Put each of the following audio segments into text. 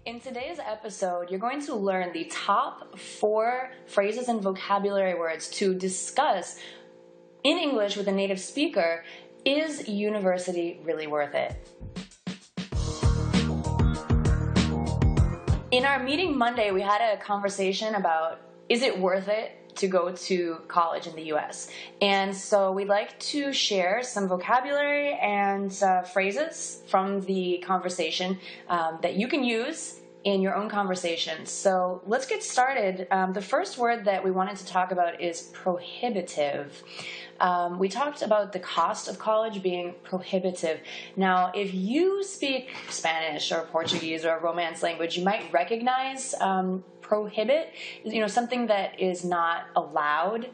In today's episode, you're going to learn the top 4 phrases and vocabulary words to discuss in English with a native speaker. Is university really worth it? In our meeting Monday, we had a conversation about, is it worth it to go to college in the US? And so we'd like to share some vocabulary and phrases from the conversation that you can use in your own conversation. So let's get started. The first word that we wanted to talk about is prohibitive. We talked about the cost of college being prohibitive. Now, if you speak Spanish or Portuguese or a Romance language, you might recognize prohibit, something that is not allowed.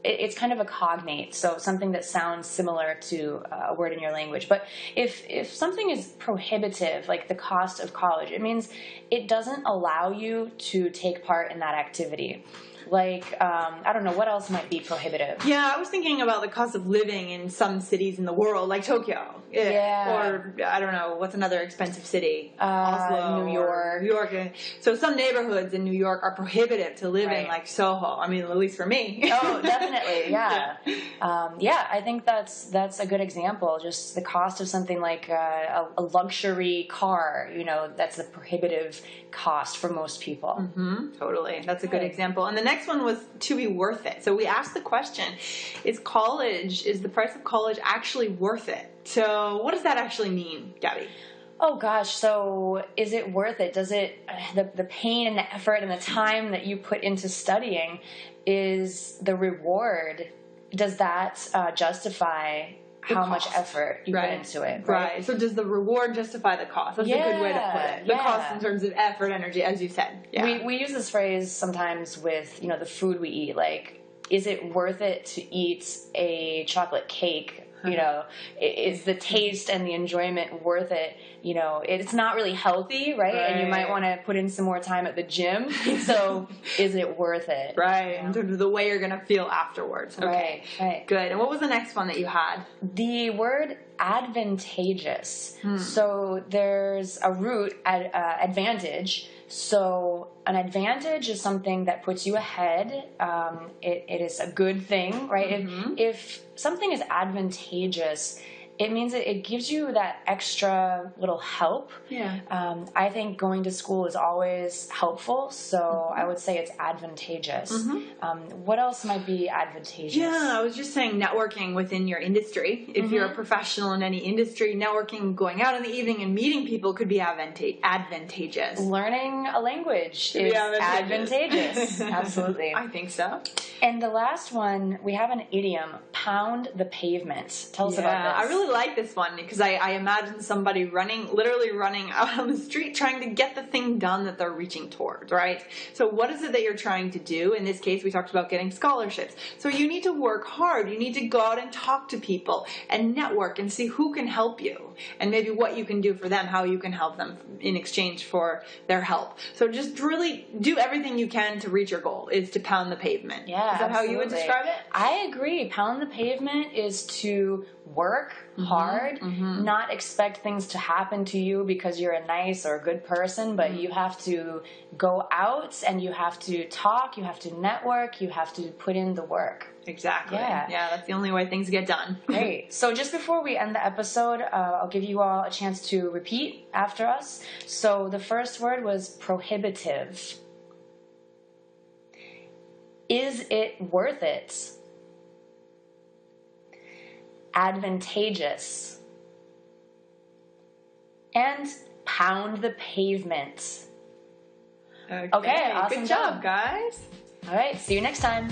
It's kind of a cognate, so something that sounds similar to a word in your language. But if something is prohibitive, like the cost of college, it means it doesn't allow you to take part in that activity. Like, I don't know, what else might be prohibitive? Yeah, I was thinking about the cost of living in some cities in the world, like Tokyo. Yeah. Or, I don't know, what's another expensive city? Oslo. New York. New York. So some neighborhoods in New York are prohibitive to live in, like Soho. I mean, at least for me. Oh, definitely, yeah. I think that's a good example. Just the cost of something like a luxury car, that's the prohibitive cost for most people. Mm-hmm, totally. That's a good example. And the next one was to be worth it. So we asked the question, is the price of college actually worth it? So what does that actually mean, Gabby? Oh gosh, so is it worth it? Does it, the pain and the effort and the time that you put into studying, is the reward, does that justify how much effort you put into it? Right. So does the reward justify the cost? That's a good way to put it. The cost in terms of effort, energy, as you said. Yeah. We use this phrase sometimes with, the food we eat. Like, is it worth it to eat a chocolate cake? Is the taste and the enjoyment worth it? It's not really healthy, right? And you might want to put in some more time at the gym. So is it worth it? Right. In terms of the way you're going to feel afterwards. Okay. Right. Good. And what was the next one that you had? The word advantageous. So there's a root, advantage. So an advantage is something that puts you ahead. It is a good thing, right? If something is advantageous, it means it gives you that extra little help. Yeah. I think going to school is always helpful, so I would say it's advantageous. What else might be advantageous? Yeah, I was just saying networking within your industry. If you're a professional in any industry, networking, going out in the evening and meeting people could be advantageous. Learning a language is advantageous. Absolutely. I think so. And the last one, we have an idiom, pound the pavement. Tell us about this. I really like this one because I imagine somebody literally running out on the street trying to get the thing done that they're reaching towards, right? So what is it that you're trying to do? In this case, we talked about getting scholarships. So you need to work hard. You need to go out and talk to people and network and see who can help you and maybe what you can do for them, how you can help them in exchange for their help. So just really do everything you can to reach your goal, is to pound the pavement. Yeah, is that how you would describe it? I agree. Pound the pavement is to work hard, not expect things to happen to you because you're a nice or a good person, but you have to go out and you have to talk, you have to network, you have to put in the work. Exactly. Yeah, that's the only way things get done. Great. So just before we end the episode, I'll give you all a chance to repeat after us. So the first word was prohibitive. Is it worth it? Advantageous. And pound the pavement. Okay, awesome good job, guys. All right, see you next time.